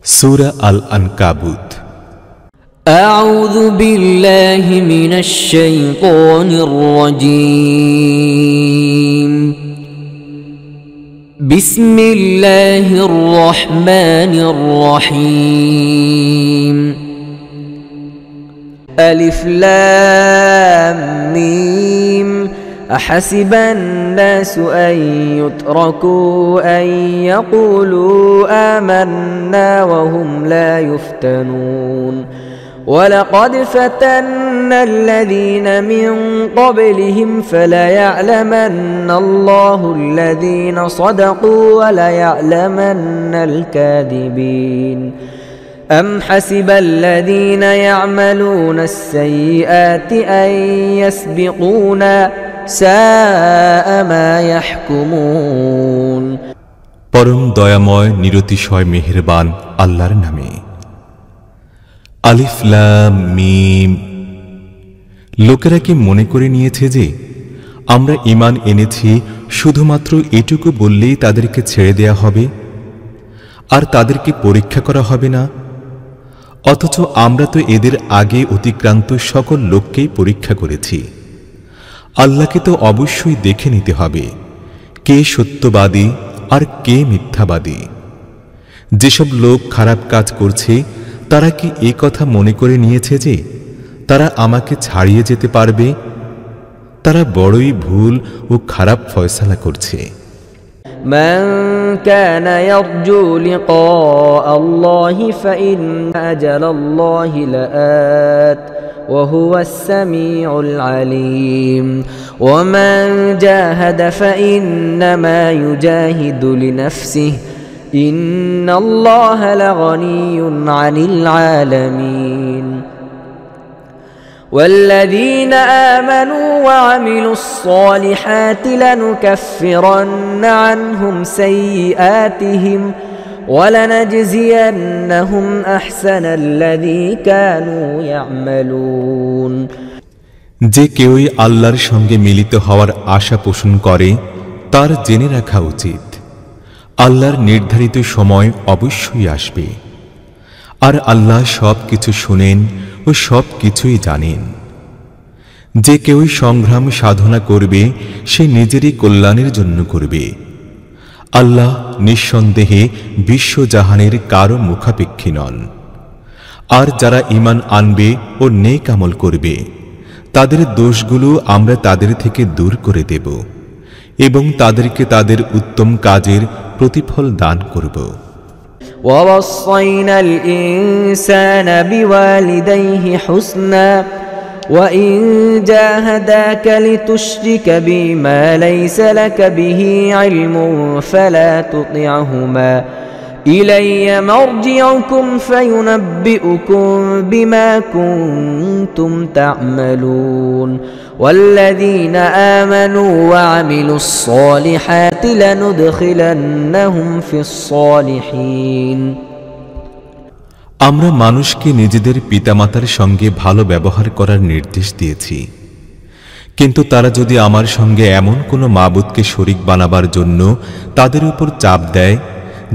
সূরা আল-আনকাবুত। আউযু বিল্লাহি মিনাশ শাইতানির রাজীম। বিসমিল্লাহির রহমানির রহিম। আলিফ লাম মিম। أحسب الناس أن يتركوا أن يقولوا آمنا وهم لا يفتنون ولقد فتنا الذين من قبلهم فليعلمن الله الذين صدقوا وليعلمن الكاذبين أم حسب الذين يعملون السيئات أن يسبقونا সাআ মা ইয়াহকুমুন। পরম দয়াময় নিরতিশয় মেহেরবান আল্লাহর নামে। আলিফ লাম মিম। লোকেরা কি মনে করে নিয়েছে যে আমরা ঈমান এনেছি শুধুমাত্র এটুকু বললেই তাদেরকে ছেড়ে দেয়া হবে আর তাদেরকে পরীক্ষা করা হবে না? অথচ আমরা তো এদের আগে অতিক্রান্ত সকল লোককেই পরীক্ষা করেছি। আল্লাহকে তো অবশ্যই দেখে নিতে হবে কে সত্যবাদী আর কে মিথ্যাবাদী। যেসব লোক খারাপ কাজ করছে তারা কি এই কথা মনে করে নিয়েছে যে তারা আমাকে ছাড়িয়ে যেতে পারবে? তারা বড়ই ভুল ও খারাপ ফয়সালা করছে। من كان يرجو لقاء الله فإن أجل الله لآت وهو السميع العليم ومن جاهد فإنما يجاهد لنفسه إن الله لغني عن العالمين والذين آمنوا وعملوا الصالحات لنكفرن عنهم سيئاتهم ولنجزينهم أحسن الذي كانوا يعملون। যে কেউই আল্লাহর সঙ্গে মিলিত হওয়ার আশা পোষণ করে তার জেনে রাখা উচিত আল্লাহর নির্ধারিত সময় অবশ্যই আসবে, আর আল্লাহ সব কিছু শুনেন ও সব কিছুই জানেন। যে কেউই সংগ্রাম সাধনা করবে সে নিজেরই কল্যাণের জন্য করবে। আল্লাহ নিঃসন্দেহে বিশ্বজাহানের কারো মুখাপেক্ষী নন। আর যারা ঈমান আনবে ও নেক আমল করবে তাদের দোষগুলো আমরা তাদের থেকে দূর করে দেব এবং তাদেরকে তাদের উত্তম কাজের প্রতিফল দান করব। ووصينا الإنسان بوالديه حسنا وإن جاهداك لتشرك بي ما ليس لك به علم فلا تطعهما إلي مرجعكم فينبئكم بما كنتم تعملون والذين آمنوا وعملوا الصالحات لندخلنهم في الصالحين। আমরা মানুষকে নিজেদের পিতামাতার সঙ্গে ভালো ব্যবহার করার নির্দেশ দিয়েছি, কিন্তু তারা যদি আমার সঙ্গে এমন কোনো মাবুদকে শরীক বানাবার জন্য তাদের উপর চাপ দেয়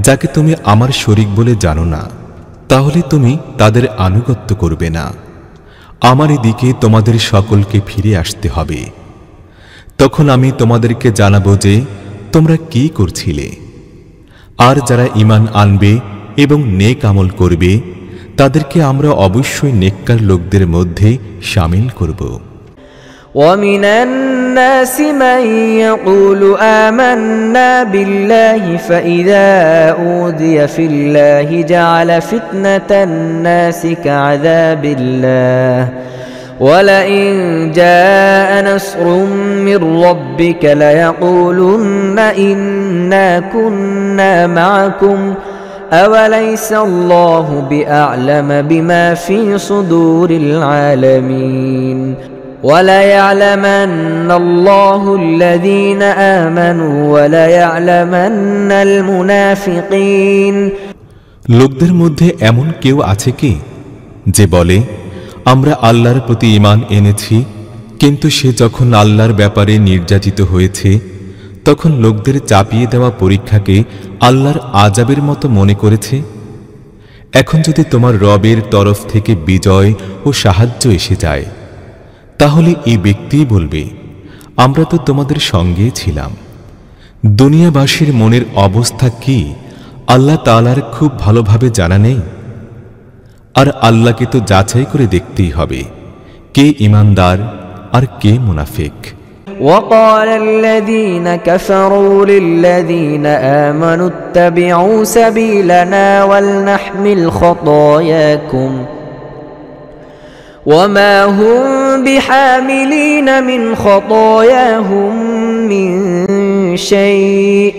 যাকে তুমি আমার শরীক বলে জানো না, তাহলে তুমি তাদের আনুগত্য করবে না। আমারই দিকে তোমাদের সকলকে ফিরে আসতে হবে। তখন আমি তোমাদেরকে জানাবো যে তোমরা কি করছিলে। আর যারা ঈমান আনবে এবং নেক আমল করবে তাদেরকে আমরা অবশ্যই নেককার লোকদের মধ্যে শামিল করব। ومن الناس من يقول آمنا بالله فإذا أوذي في الله جعل فتنة الناس كعذاب الله ولئن جاء نصر من ربك ليقولن إنا كنا معكم أوليس الله بأعلم بما في صدور العالمين وليعلمن الله الذين آمنوا وليعلمن المنافقين। লোকদের মধ্যে এমন কেউ আছে কি যে বলে আমরা আল্লাহর প্রতি ঈমান এনেছি, কিন্তু সে যখন আল্লাহর ব্যাপারে নির্যাতিত হয়েছে তখন লোকদের চাপিয়ে দেওয়া পরীক্ষাকে আল্লাহর আযাবের মতো মনে করেছে? এখন যদি তোমার রবের তরফ থেকে বিজয় ও সাহায্য এসে যায়, তাহলে এই ব্যক্তিই বলবে, আমরা তো তোমাদের সঙ্গেই ছিলাম। দুনিয়াবাসীর মনের অবস্থা কি আল্লাহ তাআলার খুব ভালোভাবে জানা নেই? আর আল্লাহকে তো যাচাই করে দেখতেই হবে কে ঈমানদার আর কে মুনাফিক। وقال الذين كفروا للذين آمنوا اتبعوا سبيلنا ولنحمل خطاياكم وما هم بحاملين من خطاياهم من شيء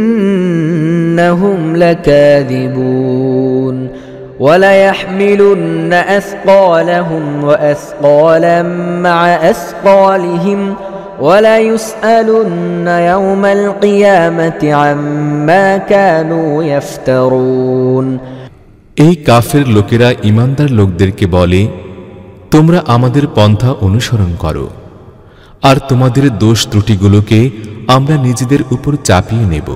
إنهم لكاذبون وليحملن أثقالهم وأثقالا مع أثقالهم وليسألن يوم القيامة عما كانوا يفترون। এই কাফের লোকেরা ঈমানদার লোকদেরকে বলে, তোমরা আমাদের পন্থা অনুসরণ করো, আর তোমাদের দোষ ত্রুটিগুলোকে আমরা নিজেদের উপর চাপিয়ে নেব।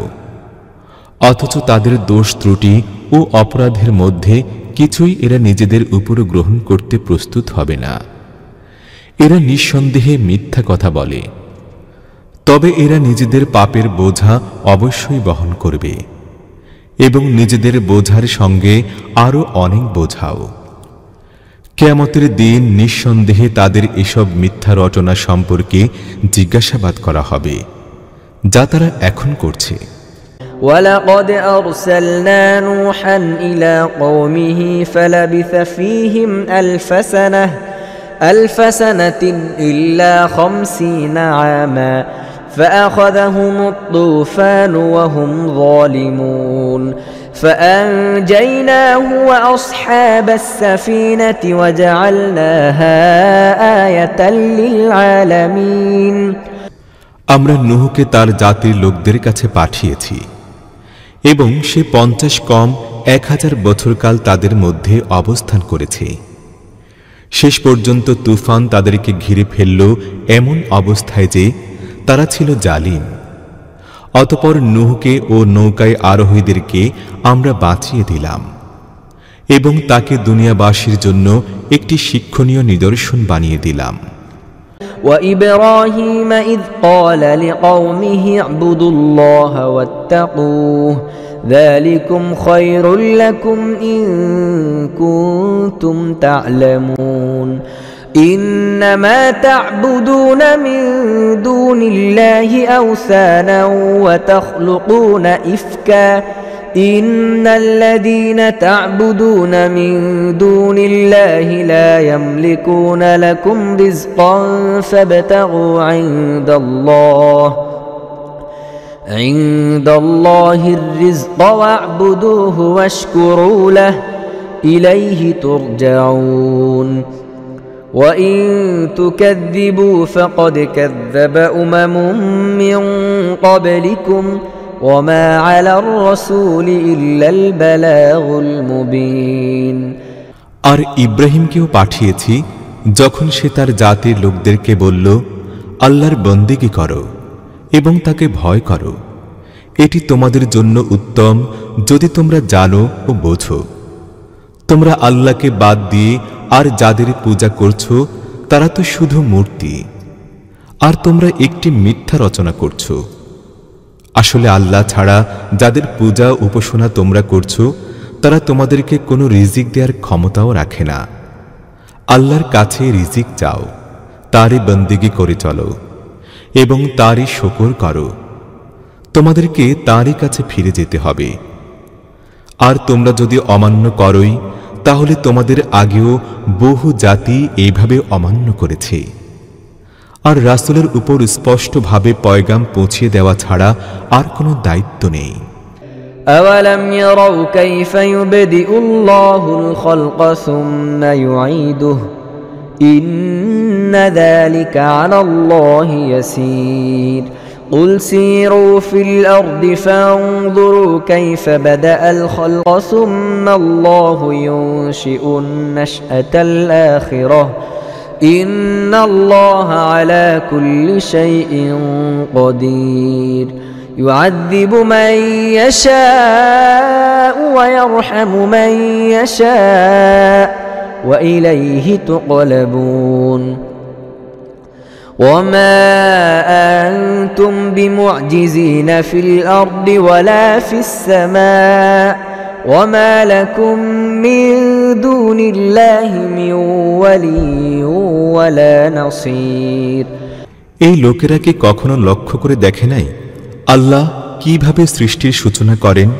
অথচ তাদের দোষ ত্রুটি ও অপরাধের মধ্যে কিছুই এরা নিজেদের উপর গ্রহণ করতে প্রস্তুত হবে না। এরা নিঃসন্দেহে মিথ্যা কথা বলে, তবে এরা নিজেদের পাপের বোঝা অবশ্যই বহন করবে এবং নিজেদের বোঝার সঙ্গে আরো অনেক বোঝাও। কিয়ামতের দিন নিঃসন্দেহে তাদের এসব মিথ্যা রচনা সম্পর্কে জিজ্ঞাসাবাদ করা হবে, যা তারা এখন করছে। ولقد أرسلنا نوحا إلى قومه فلبث فيهم ألف سنة إلا 50 عاما فأخذهم الطوفان وهم ظالمون فأنجيناه وأصحاب السفينة وجعلناها آية للعالمين। আমরা নূহকে তার জাতির লোকদের কাছে পাঠিয়েছি এবং সে 50 কম 1000 বছরকাল তাদের মধ্যে অবস্থান করেছে। শেষ পর্যন্ত তুফান তাদেরকে ঘিরে ফেলল এমন অবস্থায় যে তারা ছিল জালিম। অতঃপর নূহকে ও নৌকায় আরোহীদেরকে আমরা বাঁচিয়ে দিলাম এবং তাকে দুনিয়াবাসীর জন্য একটি শিক্ষণীয় নিদর্শন বানিয়ে দিলাম। وإبراهيم إذ قال لقومه اعبدوا الله واتقوه ذلكم خير لكم إن كنتم تعلمون إنما تعبدون من دون الله أوثانا وتخلقون إفكا إن الذين تعبدون من دون الله لا يملكون لكم رزقا فابتغوا عند الله الرزق واعبدوه واشكروا له إليه ترجعون وإن تكذبوا فقد كذب أمم من قبلكم وما على الرسول إلا البلاغ المبين। আর ইব্রাহিমকেও পাঠিয়েছি যখন সে তার জাতির লোকদেরকে বলল, আল্লাহর বন্দেগী করো এবং তাকে ভয় করো, এটি তোমাদের জন্য উত্তম যদি তোমরা জানো ও বোঝো। তোমরা আল্লাহকে বাদ দিয়ে আর যাদের পূজা করছো তারা তো শুধু মূর্তি, আর তোমরা একটি মিথ্যা রচনা করছো। আসলে আল্লাহ ছাড়া যাদের পূজা উপাসনা তোমরা করছো তারা তোমাদেরকে কোনো রিজিক দেওয়ার ক্ষমতাও রাখে না। আল্লাহর কাছে রিজিক চাও, তারই বন্দেগী করে চলো এবং তারই শুকর করো। তোমাদেরকে তারই কাছে ফিরে যেতে হবে। আর তোমরা যদি অমান্য করোই তাহলে তোমাদের আগেও বহু জাতি এইভাবে অমান্য করেছে। আর রাসূলের উপর স্পষ্টভাবে পয়গাম পৌঁছিয়ে দেওয়া ছাড়া আর কোনো দায়িত্ব নেই। أولم يروا كيف يبدئ الله الخلق ثم يعيده إن ذلك على الله يسير قل سيروا في الأرض فانظروا كيف بدأ الخلق ثم الله ينشئ النشأة الآخرة إن الله على كل شيء قدير يعذب من يشاء ويرحم يرحم من يشاء وإليه تقلبون وما أنتم بمعجزين في الأرض ولا في السماء وما لكم من دون الله من ولي ولا نصير এই লোকেরা কি কখনো লক্ষ্য করে দেখে নাই আল্লাহ কিভাবে সৃষ্টির সূচনা করেন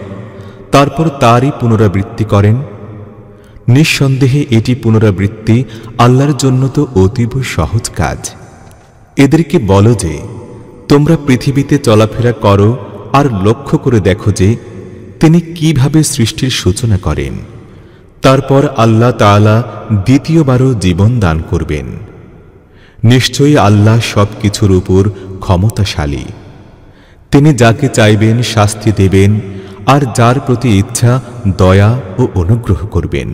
তারপর তারই পুনরাবৃত্তি করেন নিঃসন্দেহে এটি পুনরাবৃত্তি আল্লাহর জন্য তো অতীব সহজ কাজ এদেরকে বলো যে তোমরা পৃথিবীতে চলাফেরা করো আর লক্ষ্য করে দেখো যে তিনি কিভাবে সৃষ্টির সূচনা করেন তারপর আল্লাহ তাআলা দ্বিতীয়বারও জীবন দান করবেন নিশ্চয়ই আল্লাহ সবকিছুর উপর ক্ষমতাশালী তিনি যাকে চাইবেন শাস্তি দেবেন আর যার প্রতি ইচ্ছা দয়া ও অনুগ্রহ করবেন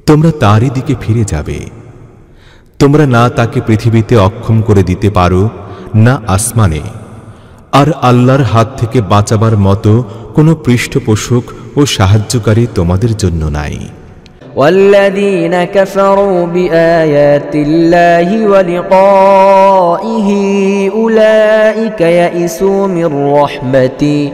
তোমরা তারই দিকে ফিরে যাবে তোমরা না তাকে পৃথিবীতে অক্ষম করে দিতে পারো না আসমানে আর আল্লাহর হাত থেকে বাঁচাবার মতো কোনো পৃষ্ঠপোষক ও সাহায্যকারী তোমাদের জন্য নাই والذين كفروا بآيات الله ولقائه أولئك يئسوا من رحمتي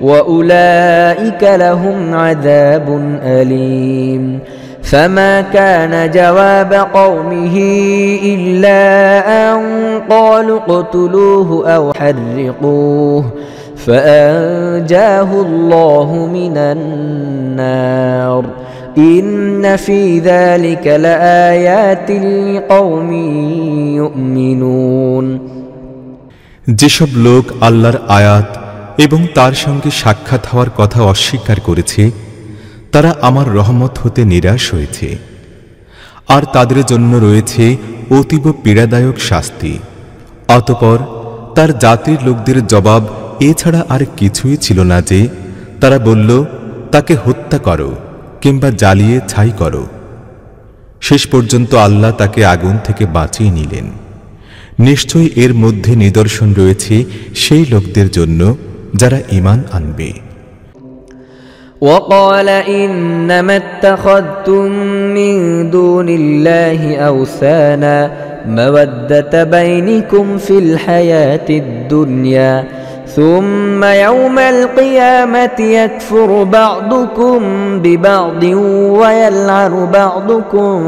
وأولئك لهم عذاب أليم فما كان جواب قومه إلا أن قالوا اقتلوه أو حرقوه فأنجاه الله من النار إن في ذلك لآيات لقوم يؤمنون যেসব লোক আল্লাহর আয়াত এবং তার সঙ্গে সাক্ষাৎ হওয়ার কথা অস্বীকার করেছে তারা আমার রহমত হতে নিরাশ হয়েছে আর তাদের জন্য রয়েছে অতীব পীড়াদায়ক শাস্তি অতঃপর তার জাতির লোকদের জবাব এছাড়া আর কিছুই ছিল না যে তারা বলল তাকে হত্যা করো কিংবা জ্বালিয়ে ছাই করো শেষ পর্যন্ত আল্লাহ তাকে আগুন থেকে বাঁচিয়ে নিলেন নিশ্চয়ই এর মধ্যে নিদর্শন রয়েছে সেই লোকদের জন্য যারা ঈমান আনবে وقال إنما اتخذتم من دون الله أوثانا مودة بينكم في الحياة الدنيا ثم يوم القيامة يكفر بعضكم ببعض ويلعن بعضكم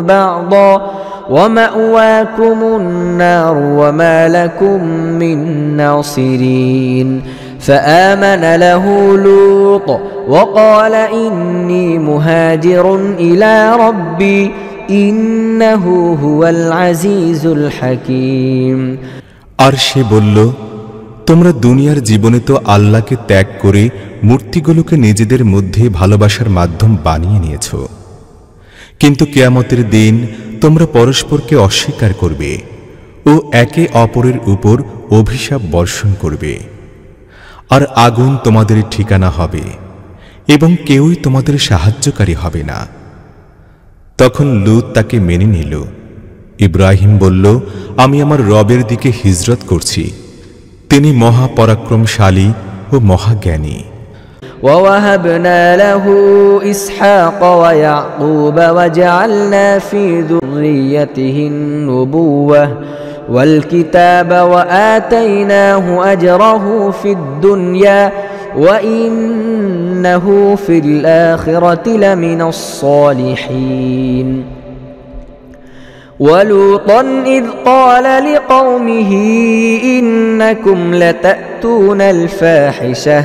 بعضا ومأواكم النار وما لكم من ناصرين فآمن له لوط وقال إني مهاجر إلى ربي إنه هو العزيز الحكيم আর সে বলল তোমরা দুনিয়ার জীবনে তো আল্লাহকে ত্যাগ করে মূর্তিগুলোকে নিজেদের মধ্যে ভালোবাসার মাধ্যম বানিয়ে নিয়েছো কিন্তু কিয়ামতের দিন তোমরা পরস্পরকে অস্বীকার করবে ও একে অপরের উপর অভিশাপ বর্ষণ করবে আর আগুন তোমাদের ঠিকানা হবে এবং কেউই তোমাদের সাহায্যকারী হবে না তখন লূত তাকে মেনে নিল ইব্রাহিম বলল আমি আমার রবের দিকে হিজরত করছি তিনি মহাপরাক্রমশালী ও মহাজ্ঞানী ووهبنا له إسحاق ويعقوب وجعلنا في ذريته النبوة والكتاب وآتيناه أجره في الدنيا وإنه في الآخرة لمن الصالحين ولوطا إذ قال لقومه إنكم لتأتون الفاحشة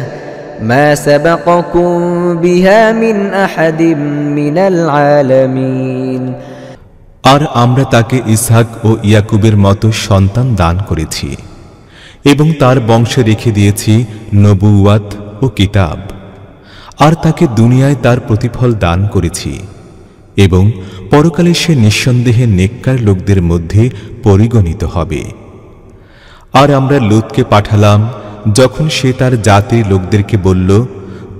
ما سبقكم بها من أحد من العالمين আর আমরা তাকে ইসহাক ও ইয়াকুবের মতো সন্তান দান করেছি এবং তার বংশে রেখে দিয়েছি নবুওয়াত ও কিতাব আর তাকে দুনিয়ায় তার প্রতিফল দান করেছি এবং পরকালে সে নিঃসন্দেহে নেককার লোকদের মধ্যে পরিগণিত হবে আর আমরা লূতকে পাঠালাম যখন সে তার জাতির লোকদেরকে বলল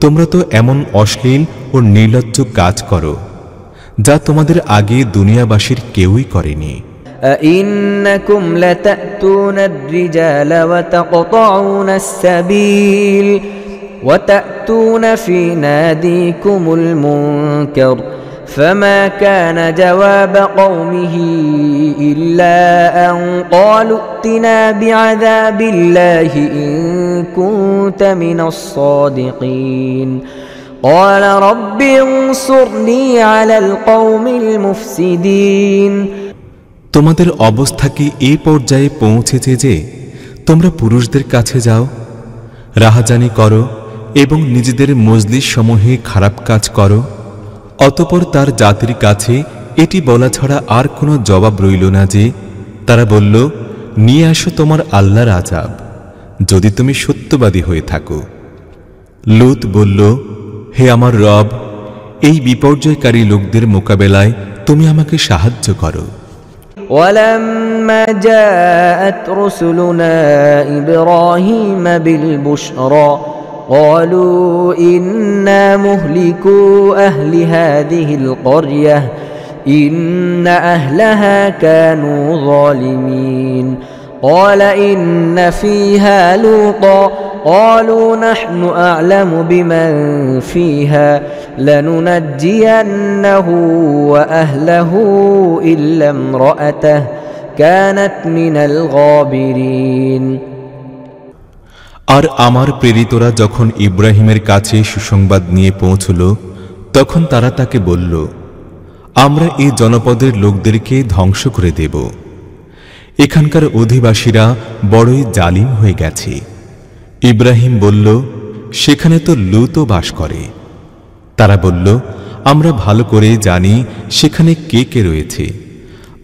তোমরা তো এমন অশ্লীল ও নির্লজ্জ কাজ করো যা তোমাদের আগে দুনিয়াবাসীর কেউই করেনি أئنكم لتأتون الرجال وتقطعون السبيل وتأتون في ناديكم المنكر فما كان جواب قومه إلا أن قالوا ائتنا بعذاب الله إن كنت من الصادقين قال رب انصرني على القوم المفسدين তোমাদের অবস্থা কি এই পর্যায়ে পৌঁছেছে যে তোমরা পুরুষদের কাছে যাও, রাহাজানি করো এবং নিজেদের মজলিস সমূহে খারাপ কাজ করো, অতঃপর তার জাতির কাছে এটি বলা ছাড়া আর কোনো জবাব রইল না যে তারা বলল, নিয়ে আসো তোমার আল্লাহর আযাব যদি তুমি সত্যবাদী হয়ে থাকো। লূত বলল, হে আমার রব, এই বিপর্যয়কারী লোকদের মোকাবেলায় তুমি আমাকে সাহায্য করো। ولما جاءت رسلنا إبراهيم بالبشرى قالوا إنا مهلكو أهل هذه القرية إن أهلها كانوا ظالمين قال إن فيها لوطا قالوا نحن أعلم بمن فيها لننجينه وأهله إلا امرأته كانت من الغابرين আর আমার প্রেরিতরা যখন ইব্রাহিমের কাছে সুসংবাদ নিয়ে পৌঁছল তখন তারা তাকে বলল, আমরা এই জনপদের লোকদেরকে ধ্বংস করে দেব, এখানকার অধিবাসীরা বড়ই জালিম হয়ে গেছে। ইব্রাহিম বলল, সেখানে তো লূতও বাস করে। তারা বলল, আমরা ভালো করে জানি সেখানে কে কে রয়েছে,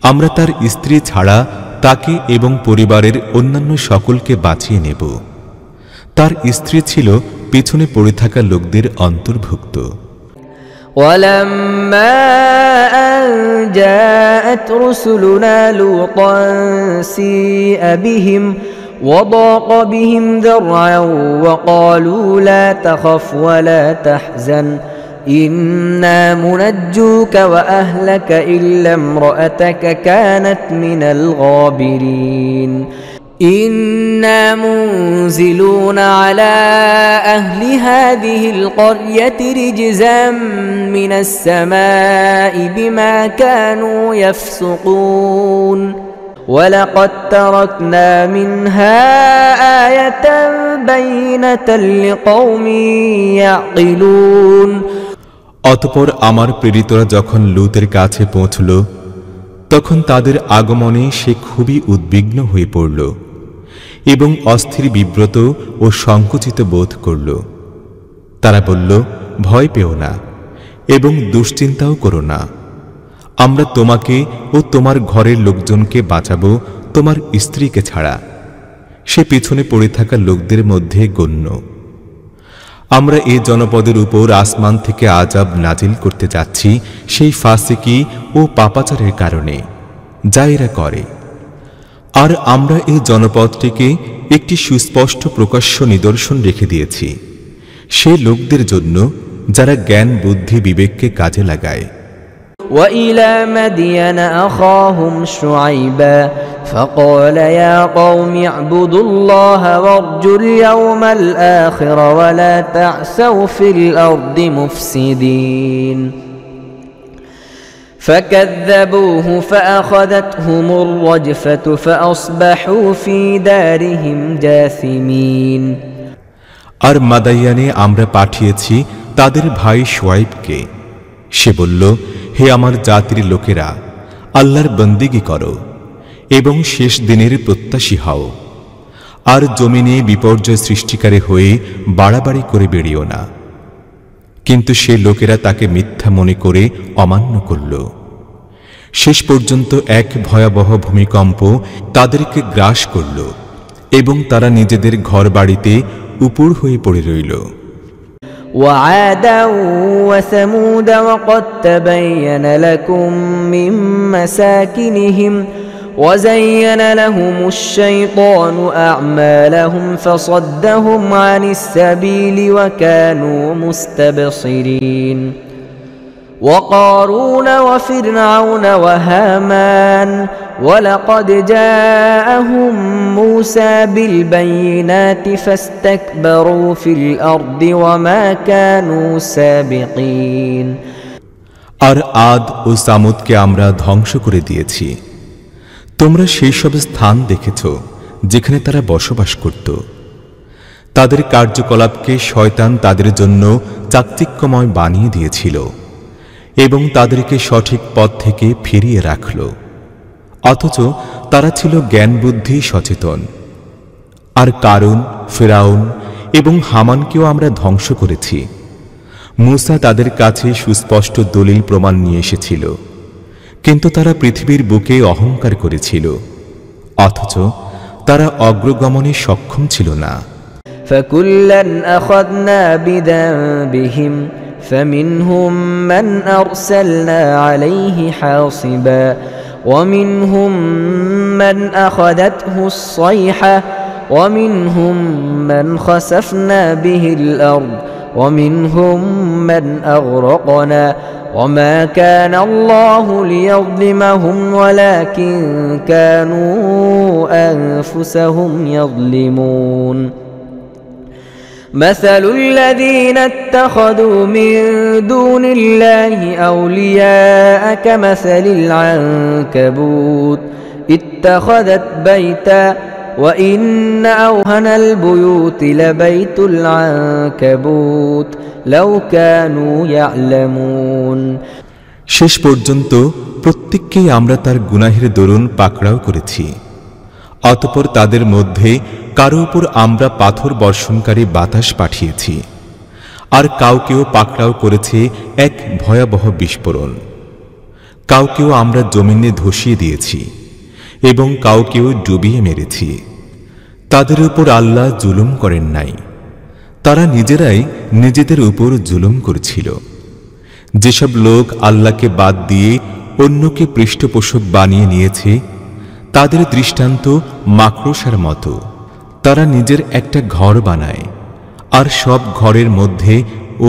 আমরা তার স্ত্রী ছাড়া তাকে এবং পরিবারের অন্যান্য সকলকে বাঁচিয়ে নেব। তার স্ত্রী ছিল পেছনে পড়ে থাকা লোকদের অন্তর্ভুক্ত। ولما أن جاءت رسلنا لوطا سيء بهم وضاق بهم ذرعا وقالوا لا تخف ولا تحزن إنا منجوك وأهلك إلا امرأتك كانت من الغابرين إنا منزلون على أهل هذه القرية رجزا من السماء بما كانوا يفسقون ولقد تركنا منها آية بينة لقوم يعقلون অতঃপর আমার প্রেরিতরা যখন লূতের কাছে পৌঁছল তখন তাদের আগমনে সে খুবই উদ্বিগ্ন হয়ে পড়ল এবং অস্থির, বিব্রত ও সংকুচিত বোধ করল। তারা বলল, ভয় পেও না এবং দুশ্চিন্তাও করো না, আমরা তোমাকে ও তোমার ঘরের লোকজনকে বাঁচাবো তোমার স্ত্রীকে ছাড়া, সে পিছনে পড়ে থাকা লোকদের মধ্যে গণ্য। আমরা এই জনপদের উপর আসমান থেকে আযাব নাজিল করতে যাচ্ছি সেই ফাসিকি ও পাপাচারের কারণে যা এরা করে। আর আমরা এই জনপদটিকে একটি সুস্পষ্ট প্রকাশ্য নিদর্শন রেখে দিয়েছি সে লোকদের জন্য যারা জ্ঞান, বুদ্ধি, বিবেককে কাজে লাগায়। وإلى مدين أخاهم شعيبا فقال يا قوم اعبدوا الله وارجوا اليوم الآخر ولا تعثوا في الأرض مفسدين فكذبوه فأخذتهم الرجفة فأصبحوا في دارهم جاثمين আর মাদাইয়ানে আমরা পাঠিয়েছি তাদের ভাই শুআইবকে। সে বলল, হে আমার জাতির লোকেরা, আল্লাহর বন্দেগী করো এবং শেষ দিনের প্রত্যাশী হও, আর জমিনে বিপর্যয় সৃষ্টিকারী হয়ে বাড়াবাড়ি করে বেরিও না। কিন্তু সে লোকেরা তাকে মিথ্যা মনে করে অমান্য করল। শেষ পর্যন্ত এক ভয়াবহ ভূমিকম্প তাদেরকে গ্রাস করল এবং তারা নিজেদের ঘরবাড়িতে উপুড় হয়ে পড়ে রইল। وعادا وثمود وقد تبين لكم من مساكنهم وزين لهم الشيطان أعمالهم فصدهم عن السبيل وكانوا مستبصرين وقارون وفرعون وهامان ولقد جاءهم موسى بالبينات فاستكبروا في الأرض وما كانوا سابقين আর আদ ও সামুদকে আমরা ধ্বংস করে দিয়েছি। তোমরা সেই সব স্থান দেখেছ যেখানে তারা বসবাস করত। তাদের কার্যকলাপকে শয়তান তাদের জন্য চাকচিক্যময় বানিয়ে দিয়েছিল এবং তাদেরকে সঠিক পথ থেকে ফিরিয়ে রাখল, অথচ তারা ছিল জ্ঞান বুদ্ধি সচেতন। আর কারুন, ফিরাউন এবং হামানকেও আমরা ধ্বংস করেছি। মূসা তাদের কাছে সুস্পষ্ট দলিল প্রমাণ নিয়ে এসেছিল, কিন্তু তারা পৃথিবীর বুকে অহংকার করেছিল, অথচ তারা অগ্রগমনে সক্ষম ছিল না। فكلا أخذنا بذنبهم فمنهم من أرسلنا عليه حاصبا ومنهم من أخذته الصيحة ومنهم من خسفنا به الأرض ومنهم من أغرقنا وما كان الله ليظلمهم ولكن كانوا أنفسهم يظلمون مثل الذين اتخذوا من دون الله أولياء كمثل العنكبوت اتخذت بيتا وإن أوهن البيوت لبيت العنكبوت لو كانوا يعلمون শেষ পর্যন্ত প্রত্যেককেই আমরা তার গুনাহের দরুন পাকড়াও করেছি। অতঃপর তাদের মধ্যে কারো উপর আমরা পাথর বর্ষণকারী বাতাস পাঠিয়েছি, আর কাউকেও পাকড়াও করেছে এক ভয়াবহ বিস্ফোরণ। কাউকেও আমরা জমিনে ধসিয়ে দিয়েছি এবং কাউকেও ডুবিয়ে মেরেছি। তাদের উপর আল্লাহ জুলুম করেন নাই, তারা নিজেরাই নিজেদের উপর জুলুম করেছিল। যেসব লোক আল্লাহকে বাদ দিয়ে অন্যকে পৃষ্ঠপোষক বানিয়ে নিয়েছে, তাদের দৃষ্টান্ত মাকড়সার মতো। তারা নিজের একটা ঘর বানায়, আর সব ঘরের মধ্যে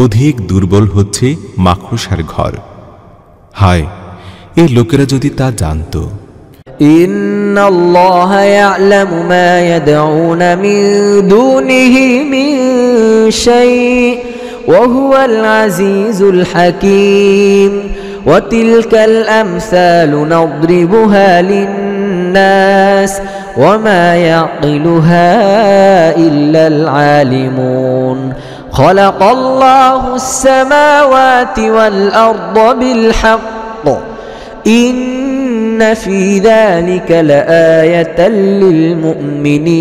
অধিক দুর্বল হচ্ছে মাকড়সার ঘর। হায়, এই লোকেরা যদি তা জানত। ইন্নাল্লাহা ইয়ালামু মা ইয়াদউনা মিন দুনিহি মিন শাই ওয়া হুয়াল আজিজুল হাকীম ওয়া তিলকাল আমসালু নাদরিবুহা লিন-নাস ওয়া মা ইয়াকিলুহা ইল্লাল আলিমুন খালাকাল্লাহুস সামাওয়াতি ওয়াল আরদা বিল হক ইন্না ফী যালিকা লাআয়াতাল লিল মুমিনিন।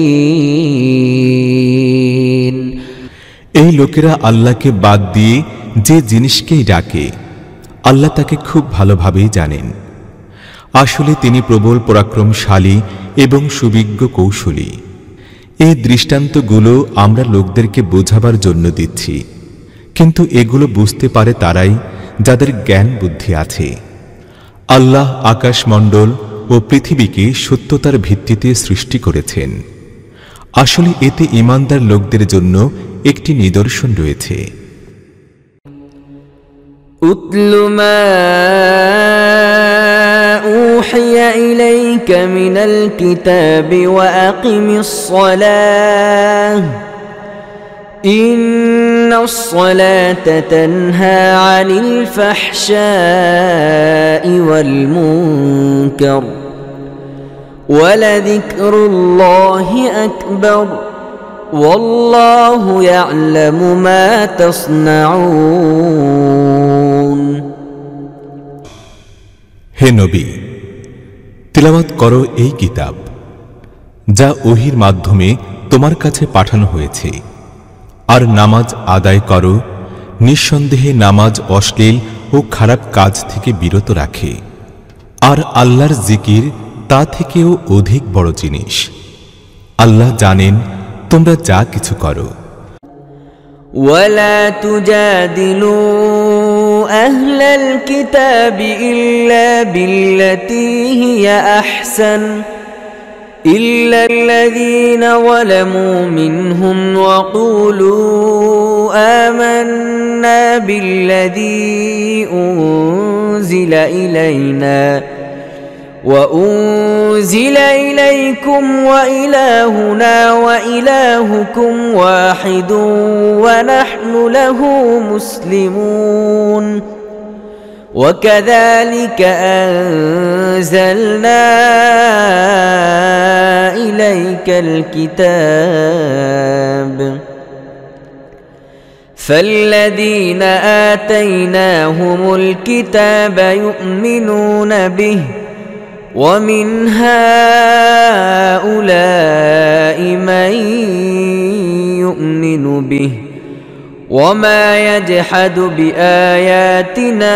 এই লোকেরা আল্লাহকে বাদ দিয়ে যে জিনিসকেই ডাকে, আল্লাহ তাকে খুব ভালোভাবেই জানেন। আসলে তিনি প্রবল পরাক্রমশালী এবং সুবিজ্ঞ কৌশলী। এই দৃষ্টান্তগুলো আমরা লোকদেরকে বোঝাবার জন্য দিচ্ছি, কিন্তু এগুলো বুঝতে পারে তারাই যাদের জ্ঞান বুদ্ধি আছে। আল্লাহ আকাশমণ্ডল ও পৃথিবীকে সত্যতার ভিত্তিতে সৃষ্টি করেছেন। আসলে এতে ঈমানদার লোকদের জন্য একটি নিদর্শন রয়েছে। উতলু মা উহিয়া ইলাইকা মিনাল কিতাবি ওয়া আকিমিস সালাহ ইন্নাস সালাতা তানহা আনিল ফাহশাই ওয়াল মুনকার ওয়া লাযিকরুল্লাহি আকবার ওয়াল্লাহু ইয়ালামু মা তাসনাউন। হে নবী, তিলাওয়াত করো এই কিতাব, যা ওহীর মাধ্যমে তোমার কাছে পাঠানো হয়েছে, আর নামাজ আদায় করো। নিঃসন্দেহে নামাজ অশ্লীল ও খারাপ কাজ থেকে বিরত রাখে, আর আল্লাহর জিকির তা থেকেও অধিক বড় জিনিস। আল্লাহ জানেন তোমরা যা কিছু করো। ওয়ালা তুজাদিলু আহলাল কিতাবি ইল্লা বিল্লাতী হিয়া আহসান إلا الذين ظلموا منهم وقولوا آمنا بالذي أنزل إلينا وأنزل إليكم وإلهنا وإلهكم واحد ونحن له مسلمون وكذلك أنزلنا إليك الكتاب فالذين آتيناهم الكتاب يؤمنون به ومن هؤلاء من يؤمن به وما يجحد بآياتنا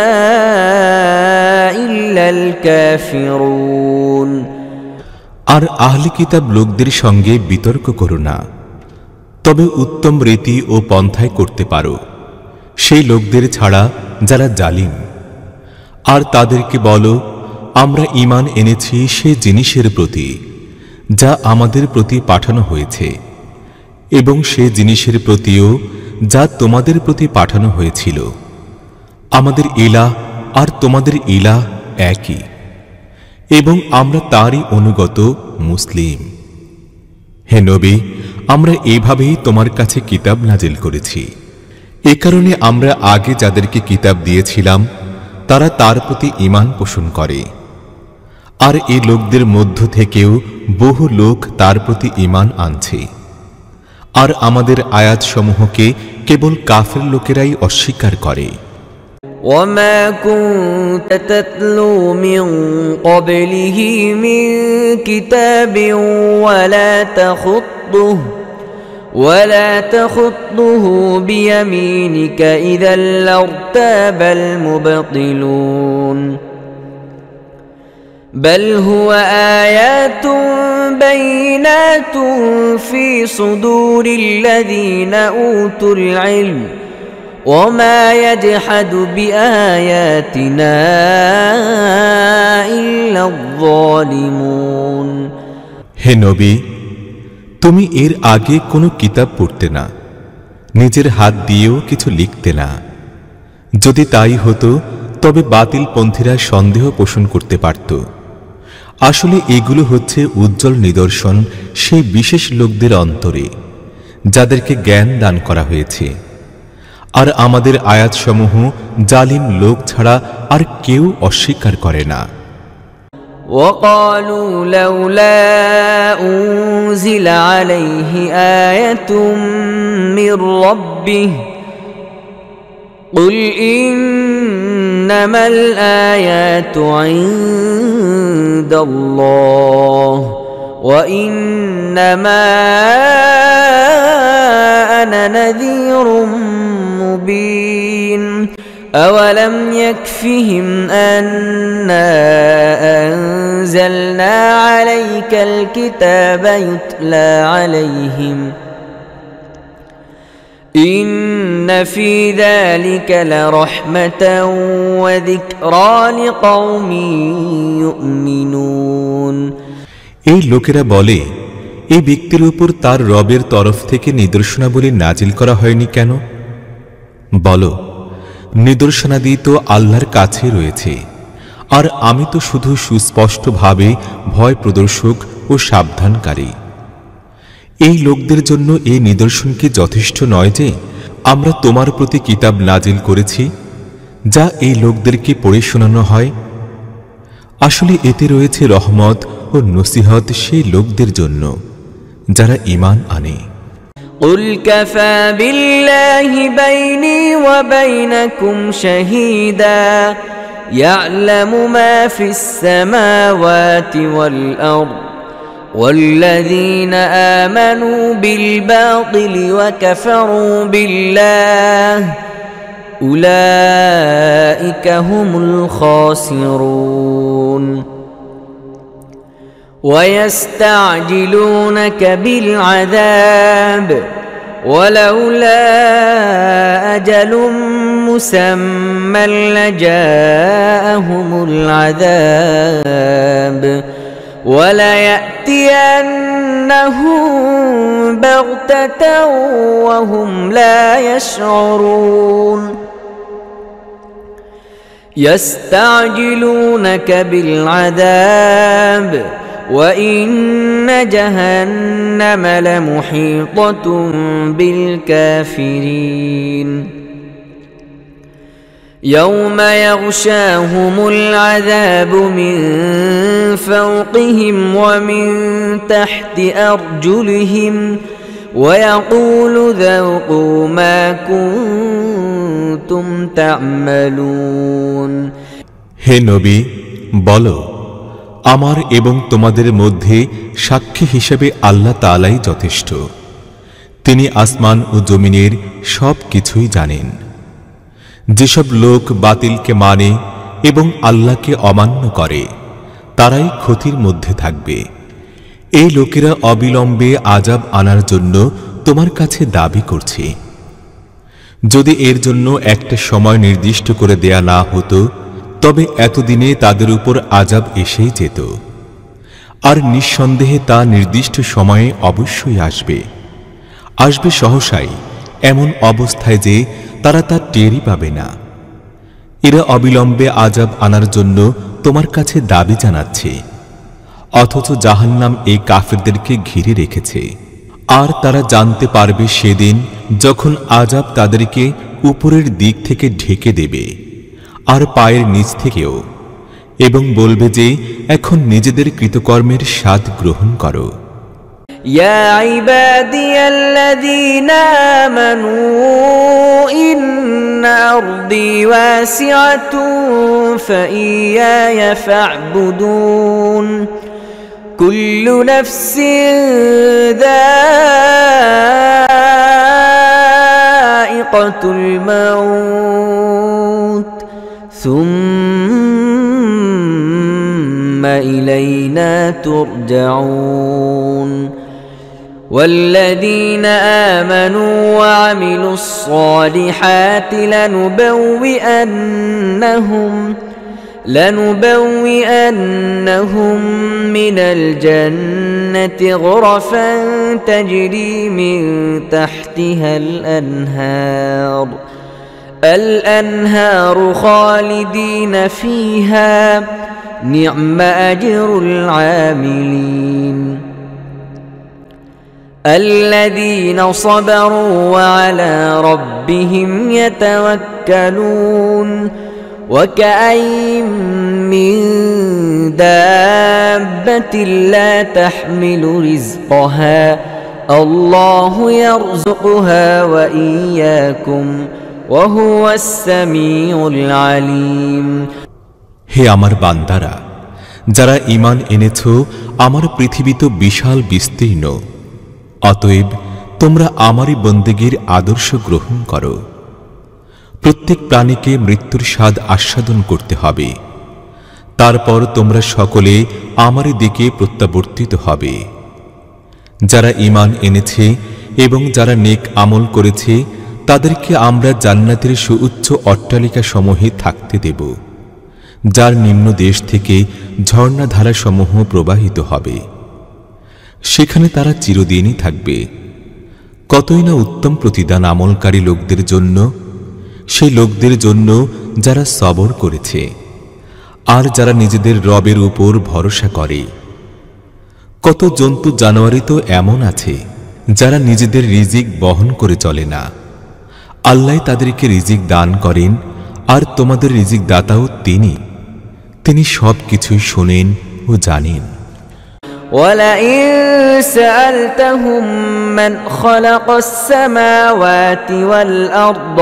إلا الكافرون আর আহলি কিতাব লোকদের সঙ্গে বিতর্ক করো না, তবে উত্তম রীতি ও পন্থায় করতে পারো সেই লোকদের ছাড়া যারা জালিম। আর তাদেরকে বলো, আমরা ঈমান এনেছি সে জিনিসের প্রতি যা আমাদের প্রতি পাঠানো হয়েছে এবং সে জিনিসের প্রতিও যা তোমাদের প্রতি পাঠানো হয়েছিল। আমাদের ইলাহ আর তোমাদের ইলাহ একই এবং আমরা তারই অনুগত মুসলিম। হে নবী, আমরা এভাবেই তোমার কাছে কিতাব নাজিল করেছি। এ কারণে আমরা আগে যাদেরকে কিতাব দিয়েছিলাম তারা তার প্রতি ঈমান পোষণ করে, আর এই লোকদের মধ্য থেকেও বহু লোক তার প্রতি ঈমান আনছে। আর আমাদের আয়াতসমূহকে কেবল কাফের লোকেরাই অস্বীকার করে। وما كنت تتلو من قبله من كتاب ولا تخطه بيمينك إذا لارتاب المبطلون بل هو آيات بينات في صدور الذين أوتوا العلم وما يجحد بآياتنا إلا الظالمون হে নবী, তুমি এর আগে কোনো কিতাব পড়তে না, নিজের হাত দিয়েও কিছু লিখতে না। যদি তাই হতো তবে বাতিলপন্থীরা সন্দেহ পোষণ করতে পারত। আসলে এগুলো হচ্ছে উজ্জ্বল নিদর্শন সেই বিশেষ লোকদের অন্তরে যাদেরকে জ্ঞান দান করা হয়েছে। আর আমাদের আয়াতসমূহ জালিম লোক ছাড়া আর কেউ অস্বীকার করে না। وقالوا لولا أنزل عليه آية من ربه قل إنما الآيات عند الله وإنما أنا نذير مبين أولم يكفهم أنا أنزلنا عليك الكتاب يتلى عليهم إن في ذلك لرحمة وذكرى لقوم يؤمنون এই লোকেরা বলে, এই ব্যক্তির উপর তার রবের তরফ থেকে নিদর্শনাবলী নাজিল করা হয়নি কেন? বলো, নিদর্শনাদি তো আল্লাহর কাছে রয়েছে, আর আমি তো শুধু সুস্পষ্টভাবে ভয় প্রদর্শক ও সাবধানকারী। এই লোকদের জন্য এই নিদর্শন কি যথেষ্ট নয় যে আমরা তোমার প্রতি কিতাব নাজিল করেছি যা এই লোকদেরকে পড়ে শোনানো হয়? আসলে এতে রয়েছে রহমত ও নসিহত সেই লোকদের জন্য যারা ঈমান আনে। قل كفى بالله بيني وبينكم شهيدا يعلم ما في السماوات والأرض والذين آمنوا بالباطل وكفروا بالله أولئك هم الخاسرون ويستعجلونك بالعذاب ولولا أجل مسمى لجاءهم العذاب وليأتينهم بغتة وهم لا يشعرون يستعجلونك بالعذاب وإن جهنم لمحيطة بالكافرين يوم يغشاهم العذاب من فوقهم ومن تحت أرجلهم ويقول ذوقوا ما كنتم تعملون হে নবী বলো আমার এবং তোমাদের মধ্যে সাক্ষী হিসেবে আল্লাহ তাআলাই যথেষ্ট তিনি আসমান ও জমিনের সব কিছুই জানেন যেসব লোক বাতিলকে মানে এবং আল্লাহকে অমান্য করে তারাই ক্ষতির মধ্যে থাকবে এই লোকেরা অবিলম্বে আযাব আনার জন্য তোমার কাছে দাবি করছে যদি এর জন্য একটা সময় নির্দিষ্ট করে দেয়া না হতো তবে এতদিনে তাদের উপর আযাব এসেই যেত আর নিঃসন্দেহে তা নির্দিষ্ট সময়ে অবশ্যই আসবে সহসাই এমন অবস্থায় যে তারা তা টেরই পাবে না এরা অবিলম্বে আযাব আনার জন্য তোমার কাছে দাবি জানাচ্ছে অথচ জাহান্নাম এই কাফেরদেরকে ঘিরে রেখেছে আর তারা জানতে পারবে সেদিন যখন আযাব তাদেরকে উপরের দিক থেকে ঢেকে দেবে আর পায়ের নিচ থেকেও এবং বলবে যে এখন নিজেদের কৃতকর্মের স্বাদ গ্রহণ করো يا عبادي الذين آمنوا إن أرضي واسعة فإياي فاعبدون كل نفس ذائقة الموت ثم إلينا ترجعون والذين آمنوا وعملوا الصالحات لنبوئنهم من الجنة غرفا تجري من تحتها الأنهار خالدين فيها نعم أجر العاملين الذين صبروا وعلى ربهم يتوكلون وكأين من دابة لا تحمل رزقها الله يرزقها وإياكم وهو السميع العليم হে আমার বান্দারা যারা ঈমান এনেছো আমার পৃথিবী তো বিশাল বিস্তীর্ণ অতএব তোমরা আমারই বন্দেগীর আদর্শ গ্রহণ করো প্রত্যেক প্রাণীকে মৃত্যুর স্বাদ আস্বাদন করতে হবে তারপর তোমরা সকলে আমারই দিকে প্রত্যাবর্তিত হবে যারা ঈমান এনেছে এবং যারা নেক আমল করেছে তাদেরকে আমরা জান্নাতের সুউচ্চ অট্টালিকা সমূহে থাকতে দেব যার নিম্ন দেশ থেকে ঝর্ণাধারা সমূহ প্রবাহিত হবে সেখানে তারা চিরদিনই থাকবে কতই না উত্তম প্রতিদান আমলকারী লোকদের জন্য সেই লোকদের জন্য যারা সবর করেছে আর যারা নিজেদের রবের উপর ভরসা করে কত জন্তু জানোয়ারই তো এমন আছে যারা নিজেদের রিজিক বহন করে চলে না আল্লাহ তাদেরকে রিজিক দান করেন আর তোমাদের রিজিক দাতাও তিনি সবকিছুই শোনেন ও জানেন ولئن سألتهم من خلق السماوات والأرض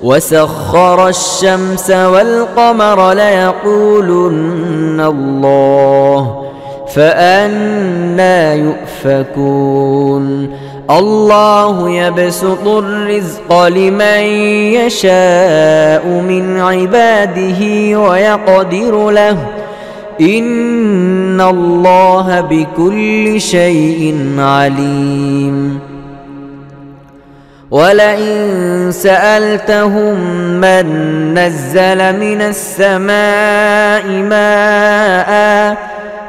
وسخر الشمس والقمر ليقولن الله فأنى يؤفكون الله يبسط الرزق لمن يشاء من عباده ويقدر له إن الله بكل شيء عليم ولئن سألتهم من نزل من السماء ماء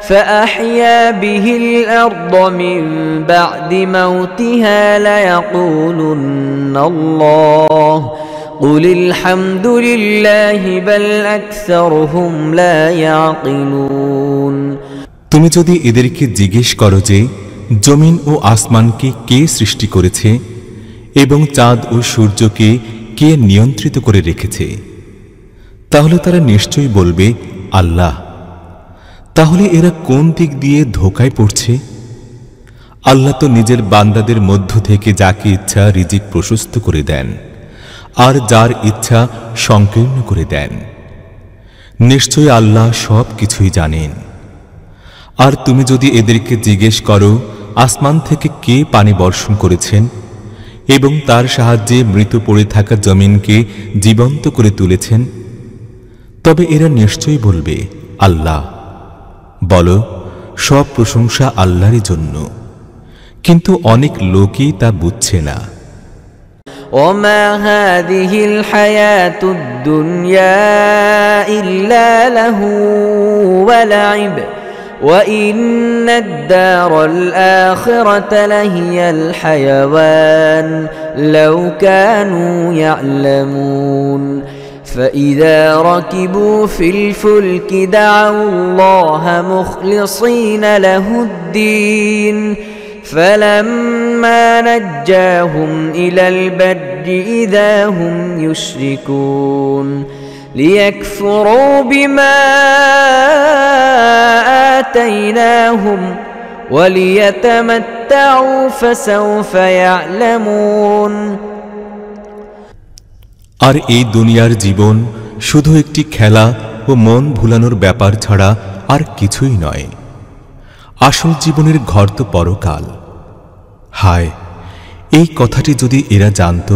فأحيا به الأرض من بعد موتها ليقولن الله قل الحمد لله بل أكثرهم لا يعقلون তুমি যদি এদেরকে জিজ্ঞেস করো যে জমিন ও আসমানকে কে সৃষ্টি করেছে এবং চাঁদ ও সূর্যকে কে নিয়ন্ত্রিত করে রেখেছে, তাহলে তারা নিশ্চয়ই বলবে আল্লাহ। তাহলে এরা কোন দিক দিয়ে ধোঁকায় পড়ছে? আল্লাহ তো নিজের বান্দাদের মধ্য থেকে যাকে ইচ্ছা রিজিক প্রশস্ত করে দেন আর যার ইচ্ছা সংকীর্ণ করে দেন। নিশ্চয়ই আল্লাহ সব কিছুই জানেন। আর তুমি যদি এদেরকে জিজ্ঞেস করো আসমান থেকে কে পানি বর্ষণ করেছেন এবং তার সাহায্যে মৃত পড়ে থাকা জমিনকে জীবন্ত করে তুলেছেন, তবে এরা নিশ্চয়ই বলবে আল্লাহ। বলো, সব প্রশংসা আল্লাহরই জন্য, কিন্তু অনেক লোকই তা বুঝছে না। وما هذه الحياة الدنيا إلا له ولعب وإن الدار الآخرة لهي الحيوان لو كانوا يعلمون فإذا ركبوا في الفلك دعوا الله مخلصين له الدين فلما نجاهم إلى البر إذا هم يشركون ليكفروا بما آتيناهم وليتمتعوا فسوف يعلمون আর এই দুনিয়ার জীবন শুধু একটি খেলা ও মন ভুলানোর ব্যাপার ছাড়া আর কিছুই নয়। আসল জীবনের ঘর তো পরকাল। হায়, এই কথাটি যদি এরা জানত!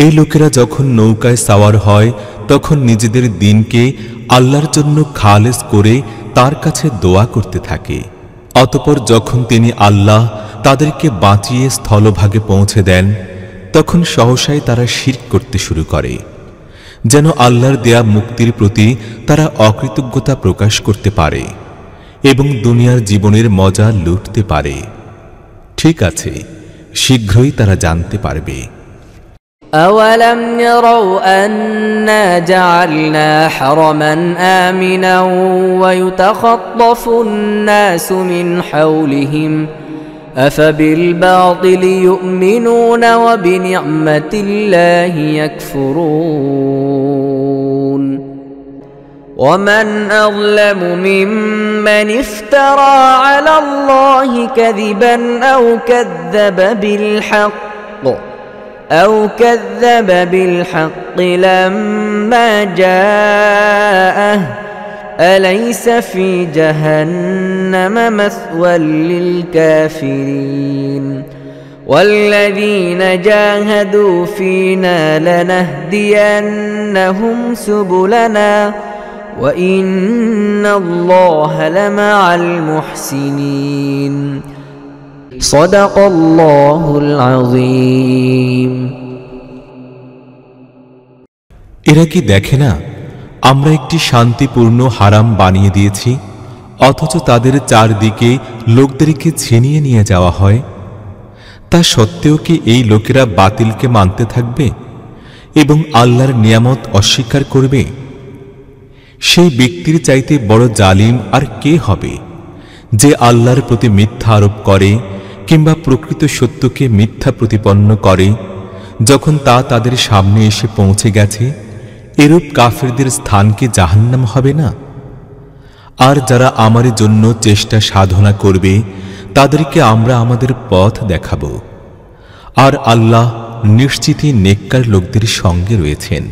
এই লোকেরা যখন নৌকায় সাওয়ার হয় তখন নিজেদের দিনকে আল্লাহর জন্য খালেস করে তার কাছে দোয়া করতে থাকে। অতঃপর যখন তিনি আল্লাহ তাদেরকে বাঁচিয়ে স্থলভাগে পৌঁছে দেন তখন সহসাই তারা শিরক করতে শুরু করে, যেন আল্লাহর দেয়া মুক্তির প্রতি তারা অকৃতজ্ঞতা প্রকাশ করতে পারে এবং দুনিয়ার জীবনের মজা লুটতে পারে। ঠিক আছে, শীঘ্রই তারা জানতে পারবে। أولم يروا أنا جعلنا حرما آمنا ويتخطف الناس من حولهم أفبالباطل يؤمنون وبنعمة الله يكفرون ومن أظلم ممن افترى على الله كذبا أو كذب بالحق لما جاءه أليس في جهنم مثوى للكافرين والذين جاهدوا فينا لنهدينهم سبلنا وإن الله لمع المحسنين صدق الله العظيم এরা কি দেখে না আমরা একটি শান্তিপূর্ণ হারাম বানিয়ে দিয়েছি, অথচ তাদের চারদিকে লোকদেরকে ছিনিয়ে নিয়ে যাওয়া হয়? তা সত্ত্বেও কি এই লোকেরা বাতিলকে মানতে থাকবে এবং আল্লাহর নিয়ামত অস্বীকার করবে? সেই ব্যক্তির চাইতে বড় জালিম আর কে হবে যে আল্লাহর প্রতি মিথ্যা আরোপ করে কিংবা প্রকৃত সত্যকে মিথ্যা প্রতিপন্ন করে যখন তা তাদের সামনে এসে পৌঁছে গেছে? এরূপ কাফেরদের স্থান কি জাহান্নাম হবে না? আর যারা আমার জন্য চেষ্টা সাধনা করবে তাদেরকে আমরা আমাদের পথ দেখাবো, আর আল্লাহ নিশ্চিতই নেককার লোকদের সঙ্গে রয়েছেন।